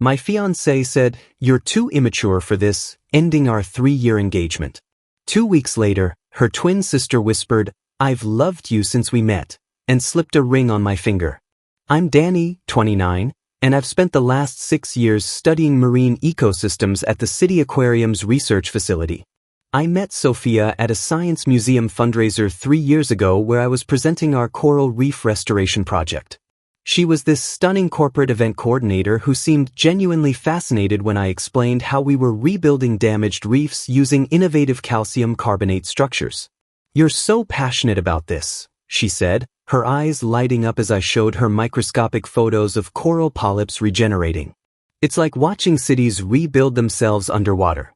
My fiancé said, "You're too immature for this," ending our 3-year engagement. 2 weeks later, her twin sister whispered, "I've loved you since we met," and slipped a ring on my finger. I'm Danny, 29, and I've spent the last 6 years studying marine ecosystems at the City Aquarium's research facility. I met Sophia at a science museum fundraiser 3 years ago where I was presenting our coral reef restoration project. She was this stunning corporate event coordinator who seemed genuinely fascinated when I explained how we were rebuilding damaged reefs using innovative calcium carbonate structures. "You're so passionate about this," she said, her eyes lighting up as I showed her microscopic photos of coral polyps regenerating. "It's like watching cities rebuild themselves underwater."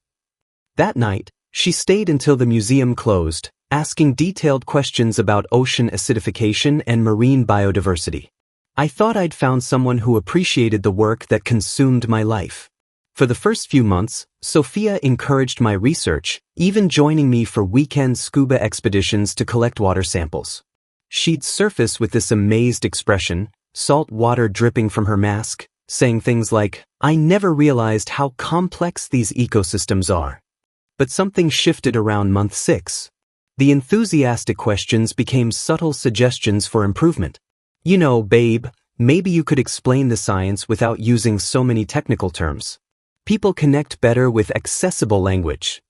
That night, she stayed until the museum closed, asking detailed questions about ocean acidification and marine biodiversity. I thought I'd found someone who appreciated the work that consumed my life. For the first few months, Sophia encouraged my research, even joining me for weekend scuba expeditions to collect water samples. She'd surface with this amazed expression, salt water dripping from her mask, saying things like, "I never realized how complex these ecosystems are." But something shifted around month 6. The enthusiastic questions became subtle suggestions for improvement. "You know, babe, maybe you could explain the science without using so many technical terms. People connect better with accessible language."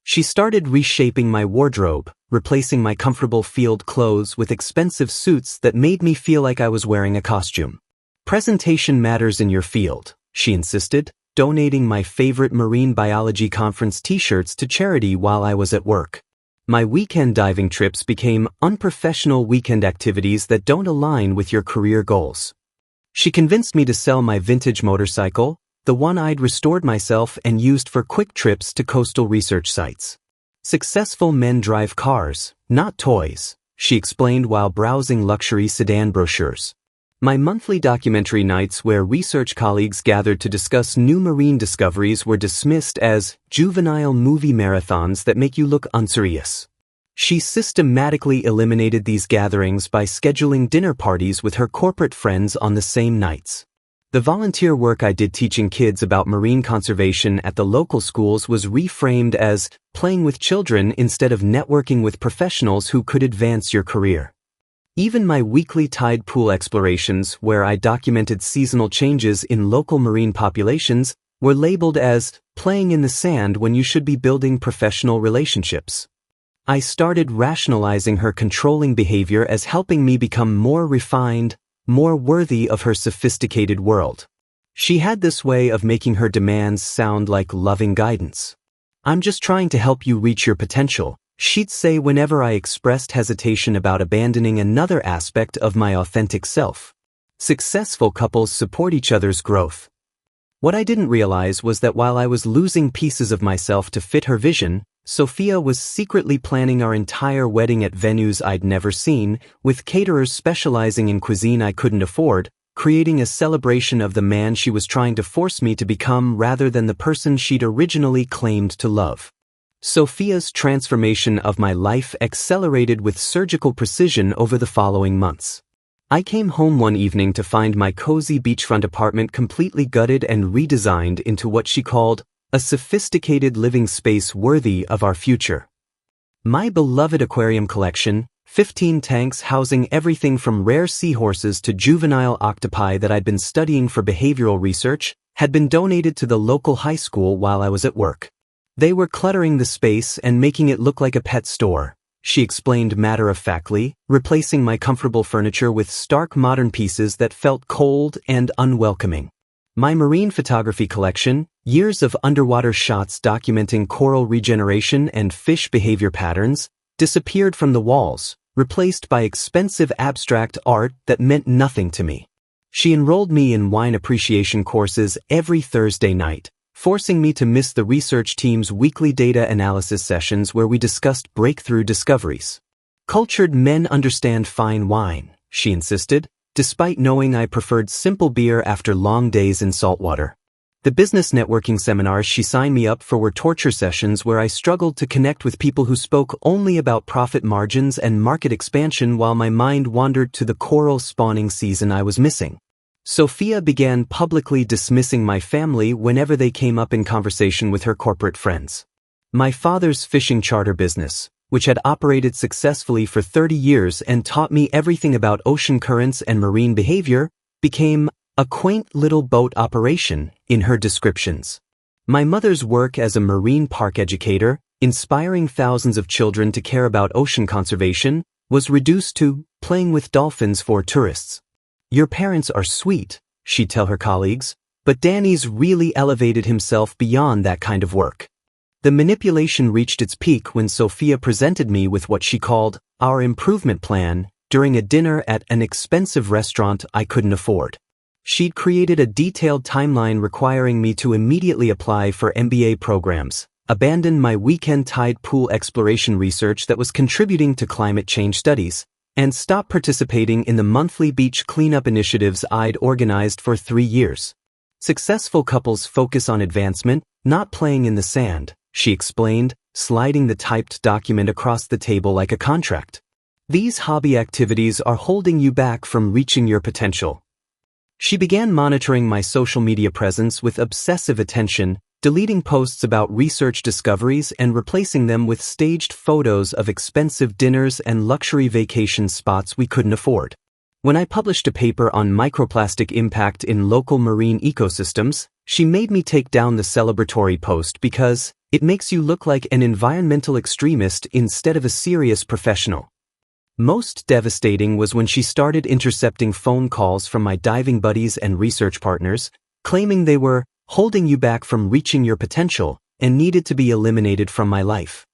She started reshaping my wardrobe, replacing my comfortable field clothes with expensive suits that made me feel like I was wearing a costume. "Presentation matters in your field," she insisted, donating my favorite marine biology conference t-shirts to charity while I was at work. My weekend diving trips became unprofessional weekend activities that don't align with your career goals. She convinced me to sell my vintage motorcycle, the one I'd restored myself and used for quick trips to coastal research sites. "Successful men drive cars, not toys," she explained while browsing luxury sedan brochures. My monthly documentary nights where research colleagues gathered to discuss new marine discoveries were dismissed as juvenile movie marathons that make you look unserious. She systematically eliminated these gatherings by scheduling dinner parties with her corporate friends on the same nights. The volunteer work I did teaching kids about marine conservation at the local schools was reframed as playing with children instead of networking with professionals who could advance your career. Even my weekly tide pool explorations, where I documented seasonal changes in local marine populations, were labeled as playing in the sand when you should be building professional relationships. I started rationalizing her controlling behavior as helping me become more refined, more worthy of her sophisticated world. She had this way of making her demands sound like loving guidance. "I'm just trying to help you reach your potential," she'd say whenever I expressed hesitation about abandoning another aspect of my authentic self. Successful couples support each other's growth. What I didn't realize was that while I was losing pieces of myself to fit her vision, Sophia was secretly planning our entire wedding at venues I'd never seen, with caterers specializing in cuisine I couldn't afford, creating a celebration of the man she was trying to force me to become rather than the person she'd originally claimed to love. Sophia's transformation of my life accelerated with surgical precision over the following months. I came home one evening to find my cozy beachfront apartment completely gutted and redesigned into what she called a sophisticated living space worthy of our future. My beloved aquarium collection, 15 tanks housing everything from rare seahorses to juvenile octopi that I'd been studying for behavioral research, had been donated to the local high school while I was at work. They were cluttering the space and making it look like a pet store, she explained matter-of-factly, replacing my comfortable furniture with stark modern pieces that felt cold and unwelcoming. My marine photography collection, years of underwater shots documenting coral regeneration and fish behavior patterns, disappeared from the walls, replaced by expensive abstract art that meant nothing to me. She enrolled me in wine appreciation courses every Thursday night, forcing me to miss the research team's weekly data analysis sessions where we discussed breakthrough discoveries. "Cultured men understand fine wine," she insisted, despite knowing I preferred simple beer after long days in saltwater. The business networking seminars she signed me up for were torture sessions where I struggled to connect with people who spoke only about profit margins and market expansion while my mind wandered to the coral spawning season I was missing. Sophia began publicly dismissing my family whenever they came up in conversation with her corporate friends. My father's fishing charter business, which had operated successfully for 30 years and taught me everything about ocean currents and marine behavior, became a quaint little boat operation in her descriptions. My mother's work as a marine park educator, inspiring thousands of children to care about ocean conservation, was reduced to playing with dolphins for tourists. Your parents are sweet, she'd tell her colleagues, but Danny's really elevated himself beyond that kind of work. The manipulation reached its peak when Sophia presented me with what she called our improvement plan during a dinner at an expensive restaurant I couldn't afford. She'd created a detailed timeline requiring me to immediately apply for MBA programs, abandon my weekend tide pool exploration research that was contributing to climate change studies, and stop participating in the monthly beach cleanup initiatives I'd organized for 3 years. Successful couples focus on advancement, not playing in the sand, she explained, sliding the typed document across the table like a contract. These hobby activities are holding you back from reaching your potential. She began monitoring my social media presence with obsessive attention, deleting posts about research discoveries and replacing them with staged photos of expensive dinners and luxury vacation spots we couldn't afford. When I published a paper on microplastic impact in local marine ecosystems, she made me take down the celebratory post because it makes you look like an environmental extremist instead of a serious professional. Most devastating was when she started intercepting phone calls from my diving buddies and research partners, claiming they were holding you back from reaching your potential and needed to be eliminated from my life.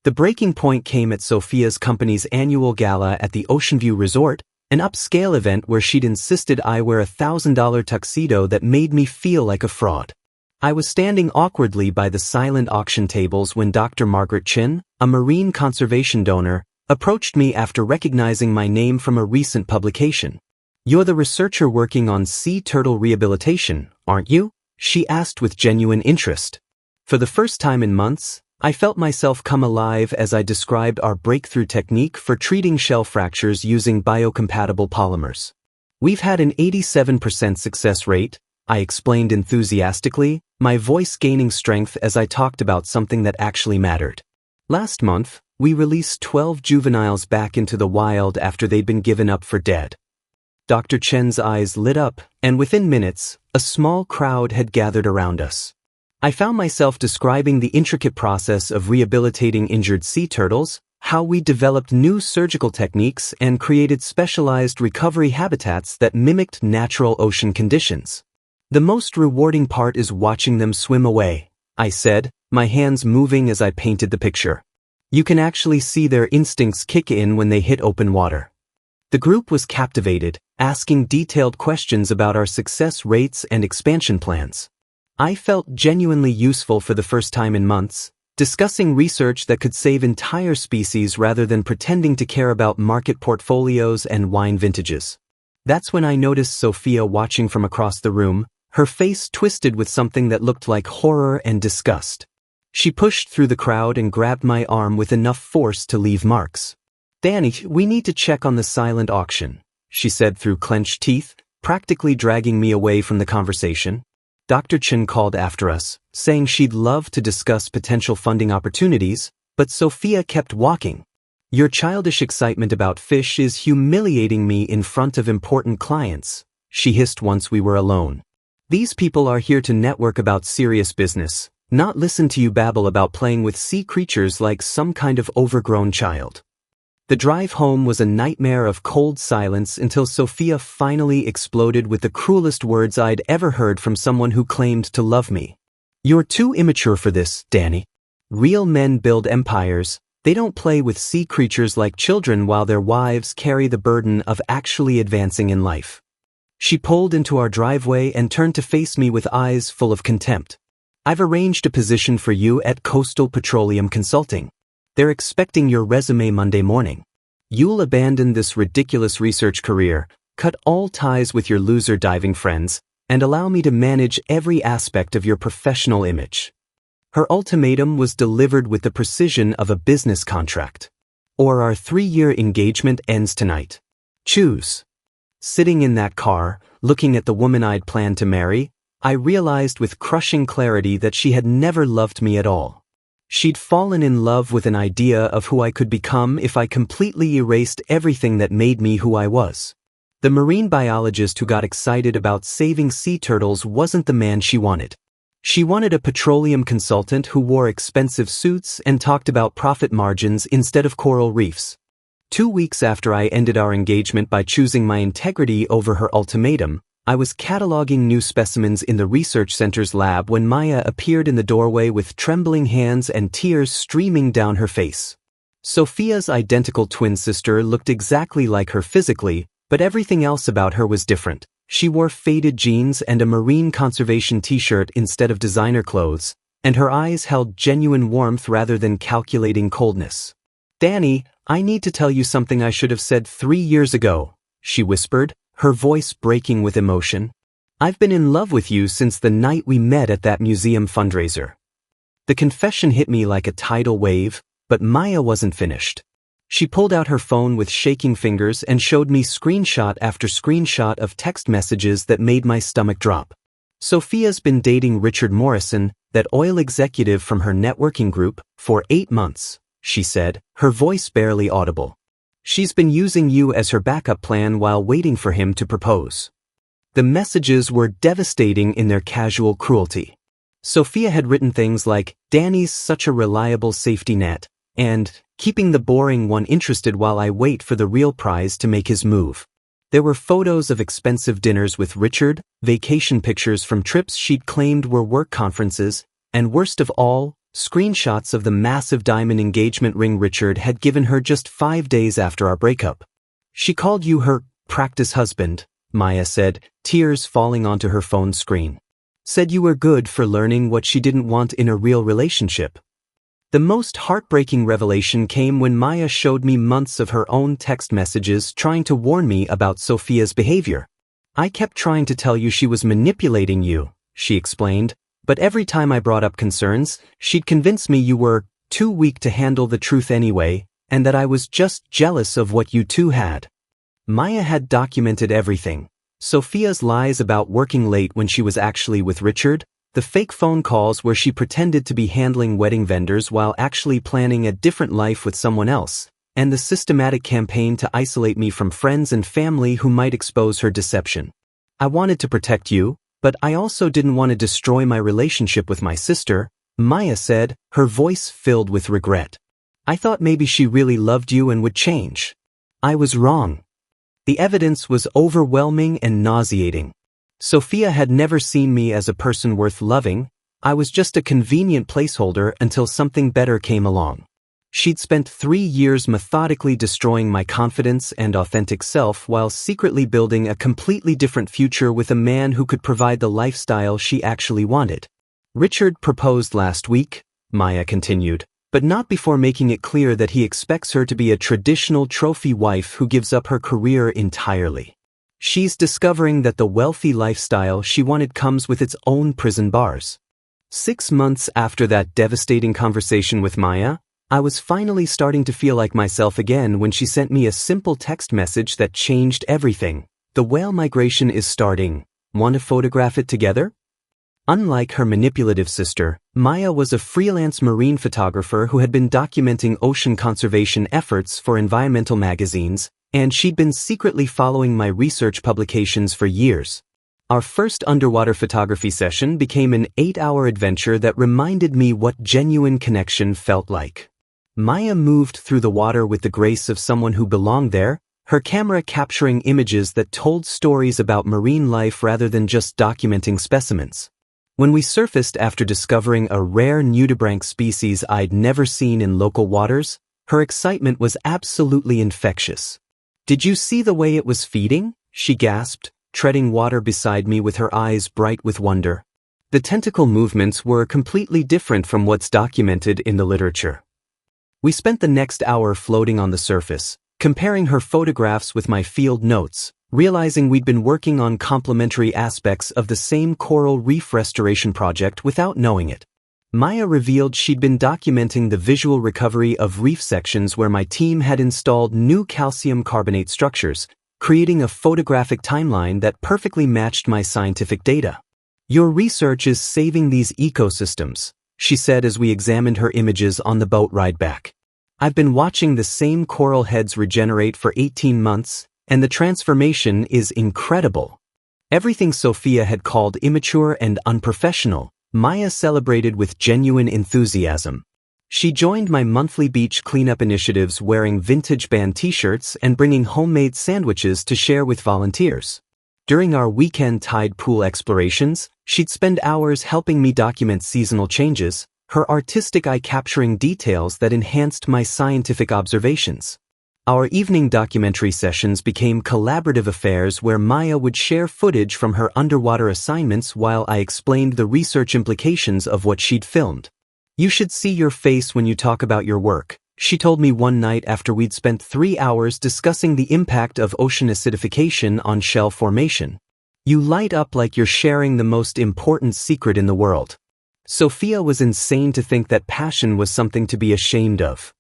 The breaking point came at Sophia's company's annual gala at the Ocean View Resort, an upscale event where she'd insisted I wear a $1,000 tuxedo that made me feel like a fraud. I was standing awkwardly by the silent auction tables when Dr. Margaret Chin, a marine conservation donor, approached me after recognizing my name from a recent publication. "You're the researcher working on sea turtle rehabilitation, aren't you?" she asked with genuine interest. For the first time in months, I felt myself come alive as I described our breakthrough technique for treating shell fractures using biocompatible polymers. "We've had an 87% success rate," I explained enthusiastically, my voice gaining strength as I talked about something that actually mattered. "Last month, we released 12 juveniles back into the wild after they'd been given up for dead." Dr. Chen's eyes lit up, and within minutes, a small crowd had gathered around us. I found myself describing the intricate process of rehabilitating injured sea turtles, how we developed new surgical techniques and created specialized recovery habitats that mimicked natural ocean conditions. "The most rewarding part is watching them swim away," I said, my hands moving as I painted the picture. "You can actually see their instincts kick in when they hit open water." The group was captivated, asking detailed questions about our success rates and expansion plans. I felt genuinely useful for the first time in months, discussing research that could save entire species rather than pretending to care about market portfolios and wine vintages. That's when I noticed Sophia watching from across the room, her face twisted with something that looked like horror and disgust. She pushed through the crowd and grabbed my arm with enough force to leave marks. "Danny, we need to check on the silent auction," she said through clenched teeth, practically dragging me away from the conversation. Dr. Chin called after us, saying she'd love to discuss potential funding opportunities, but Sophia kept walking. "Your childish excitement about fish is humiliating me in front of important clients," she hissed once we were alone. "These people are here to network about serious business, not listen to you babble about playing with sea creatures like some kind of overgrown child." The drive home was a nightmare of cold silence until Sophia finally exploded with the cruelest words I'd ever heard from someone who claimed to love me. "You're too immature for this, Danny. Real men build empires. They don't play with sea creatures like children while their wives carry the burden of actually advancing in life." She pulled into our driveway and turned to face me with eyes full of contempt. "I've arranged a position for you at Coastal Petroleum Consulting. They're expecting your resume Monday morning. You'll abandon this ridiculous research career, cut all ties with your loser diving friends, and allow me to manage every aspect of your professional image." Her ultimatum was delivered with the precision of a business contract. "Or our 3-year engagement ends tonight. Choose." Sitting in that car, looking at the woman I'd planned to marry, I realized with crushing clarity that she had never loved me at all. She'd fallen in love with an idea of who I could become if I completely erased everything that made me who I was. The marine biologist who got excited about saving sea turtles wasn't the man she wanted. She wanted a petroleum consultant who wore expensive suits and talked about profit margins instead of coral reefs. 2 weeks after I ended our engagement by choosing my integrity over her ultimatum, I was cataloging new specimens in the research center's lab when Maya appeared in the doorway with trembling hands and tears streaming down her face. Sophia's identical twin sister looked exactly like her physically, but everything else about her was different. She wore faded jeans and a marine conservation t-shirt instead of designer clothes, and her eyes held genuine warmth rather than calculating coldness. "Danny, I need to tell you something I should have said 3 years ago," she whispered, her voice breaking with emotion. "I've been in love with you since the night we met at that museum fundraiser." The confession hit me like a tidal wave, but Maya wasn't finished. She pulled out her phone with shaking fingers and showed me screenshot after screenshot of text messages that made my stomach drop. "Sophia's been dating Richard Morrison, that oil executive from her networking group, for 8 months, she said, her voice barely audible. "She's been using you as her backup plan while waiting for him to propose." The messages were devastating in their casual cruelty. Sophia had written things like, "Danny's such a reliable safety net," and "keeping the boring one interested while I wait for the real prize to make his move." There were photos of expensive dinners with Richard, vacation pictures from trips she'd claimed were work conferences, and worst of all, screenshots of the massive diamond engagement ring Richard had given her just 5 days after our breakup. "She called you her practice husband," Maya said, tears falling onto her phone screen. "Said you were good for learning what she didn't want in a real relationship." The most heartbreaking revelation came when Maya showed me months of her own text messages trying to warn me about Sophia's behavior. "I kept trying to tell you she was manipulating you," she explained, "but every time I brought up concerns, she'd convince me you were too weak to handle the truth anyway, and that I was just jealous of what you two had." Maya had documented everything. Sophia's lies about working late when she was actually with Richard, the fake phone calls where she pretended to be handling wedding vendors while actually planning a different life with someone else, and the systematic campaign to isolate me from friends and family who might expose her deception. "I wanted to protect you, but I also didn't want to destroy my relationship with my sister," Maya said, her voice filled with regret. "I thought maybe she really loved you and would change. I was wrong." The evidence was overwhelming and nauseating. Sophia had never seen me as a person worth loving. I was just a convenient placeholder until something better came along. She'd spent 3 years methodically destroying my confidence and authentic self while secretly building a completely different future with a man who could provide the lifestyle she actually wanted. "Richard proposed last week," Maya continued, "but not before making it clear that he expects her to be a traditional trophy wife who gives up her career entirely. She's discovering that the wealthy lifestyle she wanted comes with its own prison bars." 6 months after that devastating conversation with Maya, I was finally starting to feel like myself again when she sent me a simple text message that changed everything. "The whale migration is starting. Want to photograph it together?" Unlike her manipulative sister, Maya was a freelance marine photographer who had been documenting ocean conservation efforts for environmental magazines, and she'd been secretly following my research publications for years. Our first underwater photography session became an 8-hour adventure that reminded me what genuine connection felt like. Maya moved through the water with the grace of someone who belonged there, her camera capturing images that told stories about marine life rather than just documenting specimens. When we surfaced after discovering a rare nudibranch species I'd never seen in local waters, her excitement was absolutely infectious. "Did you see the way it was feeding?" she gasped, treading water beside me with her eyes bright with wonder. The tentacle movements were completely different from what's documented in the literature. We spent the next hour floating on the surface, comparing her photographs with my field notes, realizing we'd been working on complementary aspects of the same coral reef restoration project without knowing it. Maya revealed she'd been documenting the visual recovery of reef sections where my team had installed new calcium carbonate structures, creating a photographic timeline that perfectly matched my scientific data. "Your research is saving these ecosystems," she said as we examined her images on the boat ride back. "I've been watching the same coral heads regenerate for 18 months, and the transformation is incredible." Everything Sophia had called immature and unprofessional, Maya celebrated with genuine enthusiasm. She joined my monthly beach cleanup initiatives wearing vintage band t-shirts and bringing homemade sandwiches to share with volunteers. During our weekend tide pool explorations, she'd spend hours helping me document seasonal changes, her artistic eye capturing details that enhanced my scientific observations. Our evening documentary sessions became collaborative affairs where Maya would share footage from her underwater assignments while I explained the research implications of what she'd filmed. "You should see your face when you talk about your work," she told me one night after we'd spent 3 hours discussing the impact of ocean acidification on shell formation. "You light up like you're sharing the most important secret in the world." Sophia was insane to think that passion was something to be ashamed of.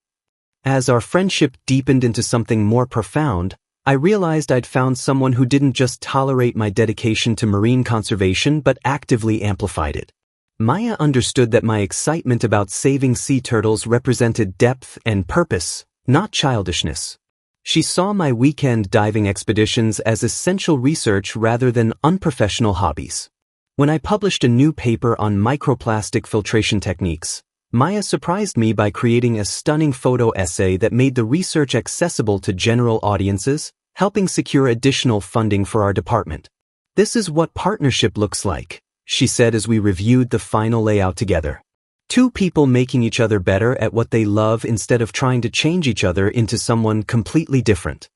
As our friendship deepened into something more profound, I realized I'd found someone who didn't just tolerate my dedication to marine conservation but actively amplified it. Maya understood that my excitement about saving sea turtles represented depth and purpose, not childishness. She saw my weekend diving expeditions as essential research rather than unprofessional hobbies. When I published a new paper on microplastic filtration techniques, Maya surprised me by creating a stunning photo essay that made the research accessible to general audiences, helping secure additional funding for our department. "This is what partnership looks like," she said as we reviewed the final layout together. "Two people making each other better at what they love instead of trying to change each other into someone completely different."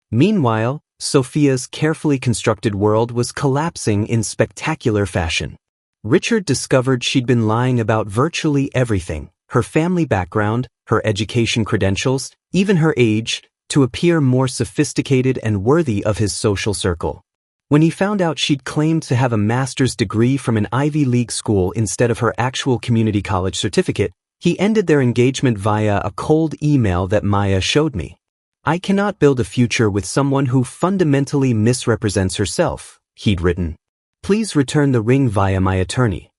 Meanwhile, Sophia's carefully constructed world was collapsing in spectacular fashion. Richard discovered she'd been lying about virtually everything, her family background, her education credentials, even her age, to appear more sophisticated and worthy of his social circle. When he found out she'd claimed to have a master's degree from an Ivy League school instead of her actual community college certificate, he ended their engagement via a cold email that Maya showed me. "I cannot build a future with someone who fundamentally misrepresents herself," he'd written. "Please return the ring via my attorney."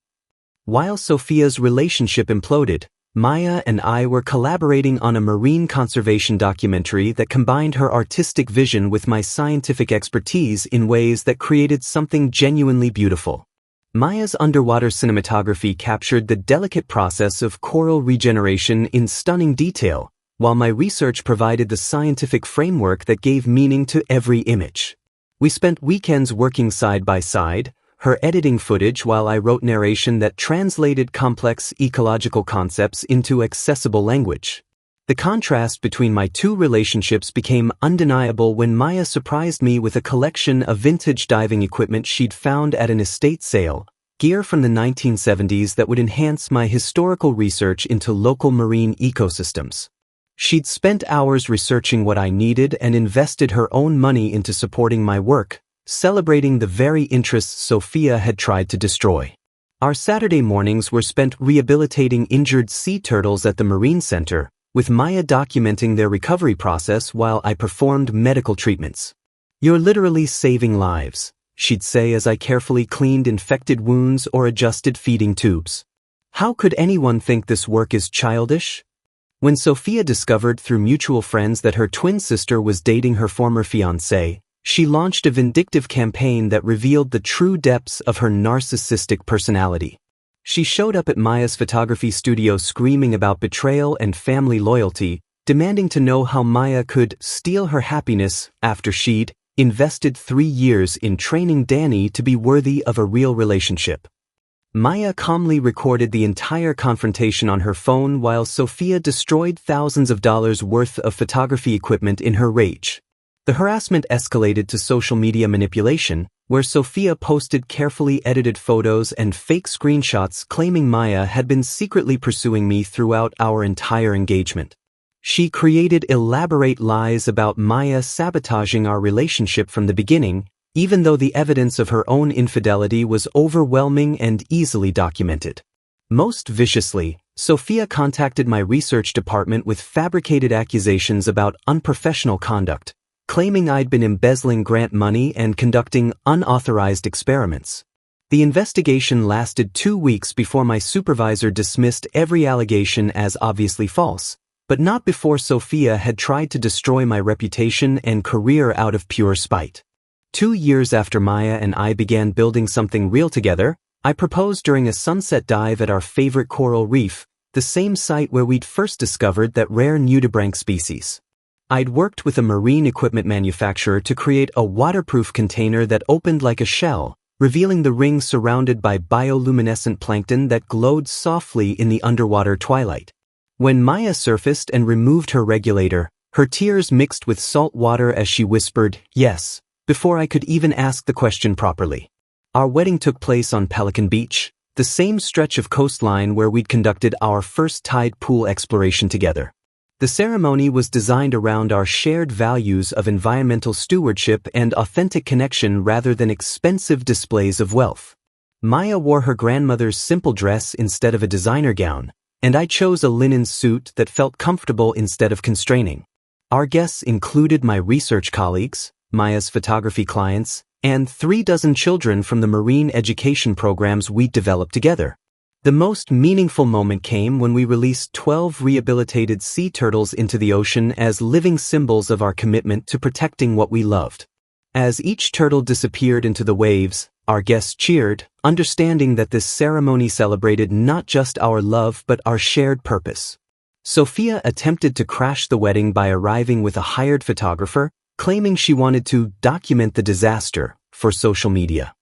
While Sophia's relationship imploded, Maya and I were collaborating on a marine conservation documentary that combined her artistic vision with my scientific expertise in ways that created something genuinely beautiful. Maya's underwater cinematography captured the delicate process of coral regeneration in stunning detail, while my research provided the scientific framework that gave meaning to every image. We spent weekends working side by side, her editing footage while I wrote narration that translated complex ecological concepts into accessible language. The contrast between my two relationships became undeniable when Maya surprised me with a collection of vintage diving equipment she'd found at an estate sale, gear from the 1970s that would enhance my historical research into local marine ecosystems. She'd spent hours researching what I needed and invested her own money into supporting my work, celebrating the very interests Sophia had tried to destroy. Our Saturday mornings were spent rehabilitating injured sea turtles at the Marine Center, with Maya documenting their recovery process while I performed medical treatments. "You're literally saving lives," she'd say as I carefully cleaned infected wounds or adjusted feeding tubes. "How could anyone think this work is childish?" When Sophia discovered through mutual friends that her twin sister was dating her former fiancé, she launched a vindictive campaign that revealed the true depths of her narcissistic personality. She showed up at Maya's photography studio screaming about betrayal and family loyalty, demanding to know how Maya could steal her happiness after she'd invested 3 years in training Danny to be worthy of a real relationship. Maya calmly recorded the entire confrontation on her phone while Sophia destroyed thousands of dollars worth of photography equipment in her rage. The harassment escalated to social media manipulation, where Sophia posted carefully edited photos and fake screenshots claiming Maya had been secretly pursuing me throughout our entire engagement. She created elaborate lies about Maya sabotaging our relationship from the beginning, even though the evidence of her own infidelity was overwhelming and easily documented. Most viciously, Sophia contacted my research department with fabricated accusations about unprofessional conduct, claiming I'd been embezzling grant money and conducting unauthorized experiments. The investigation lasted 2 weeks before my supervisor dismissed every allegation as obviously false, but not before Sophia had tried to destroy my reputation and career out of pure spite. 2 years after Maya and I began building something real together, I proposed during a sunset dive at our favorite coral reef, the same site where we'd first discovered that rare nudibranch species. I'd worked with a marine equipment manufacturer to create a waterproof container that opened like a shell, revealing the ring surrounded by bioluminescent plankton that glowed softly in the underwater twilight. When Maya surfaced and removed her regulator, her tears mixed with salt water as she whispered, "Yes," before I could even ask the question properly. Our wedding took place on Pelican Beach, the same stretch of coastline where we'd conducted our first tide pool exploration together. The ceremony was designed around our shared values of environmental stewardship and authentic connection rather than expensive displays of wealth. Maya wore her grandmother's simple dress instead of a designer gown, and I chose a linen suit that felt comfortable instead of constraining. Our guests included my research colleagues, Maya's photography clients, and 36 children from the marine education programs we'd developed together. The most meaningful moment came when we released 12 rehabilitated sea turtles into the ocean as living symbols of our commitment to protecting what we loved. As each turtle disappeared into the waves, our guests cheered, understanding that this ceremony celebrated not just our love but our shared purpose. Sophia attempted to crash the wedding by arriving with a hired photographer, claiming she wanted to document the disaster for social media.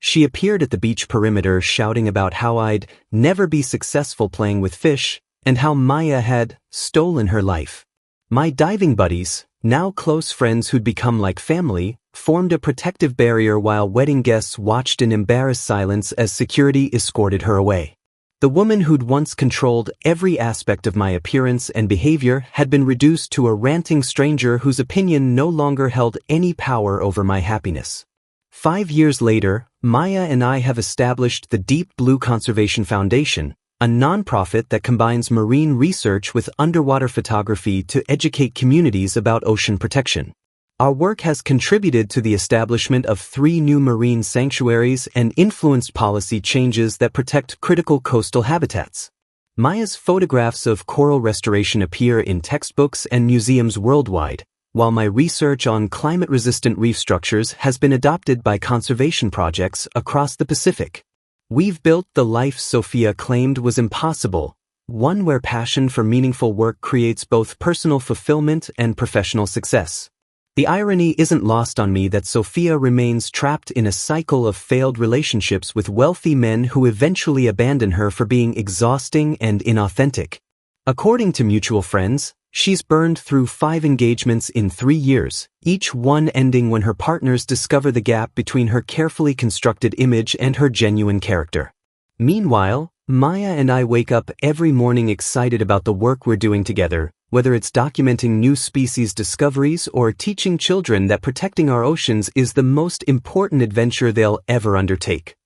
She appeared at the beach perimeter shouting about how I'd never be successful playing with fish and how Maya had stolen her life. My diving buddies, now close friends who'd become like family, formed a protective barrier while wedding guests watched in embarrassed silence as security escorted her away. The woman who'd once controlled every aspect of my appearance and behavior had been reduced to a ranting stranger whose opinion no longer held any power over my happiness. 5 years later, Maya and I have established the Deep Blue Conservation Foundation, a nonprofit that combines marine research with underwater photography to educate communities about ocean protection. Our work has contributed to the establishment of 3 new marine sanctuaries and influenced policy changes that protect critical coastal habitats. Maya's photographs of coral restoration appear in textbooks and museums worldwide, while my research on climate-resistant reef structures has been adopted by conservation projects across the Pacific. We've built the life Sophia claimed was impossible, one where passion for meaningful work creates both personal fulfillment and professional success. The irony isn't lost on me that Sophia remains trapped in a cycle of failed relationships with wealthy men who eventually abandon her for being exhausting and inauthentic. According to mutual friends, she's burned through 5 engagements in 3 years, each one ending when her partners discover the gap between her carefully constructed image and her genuine character. Meanwhile, Maya and I wake up every morning excited about the work we're doing together, whether it's documenting new species discoveries or teaching children that protecting our oceans is the most important adventure they'll ever undertake.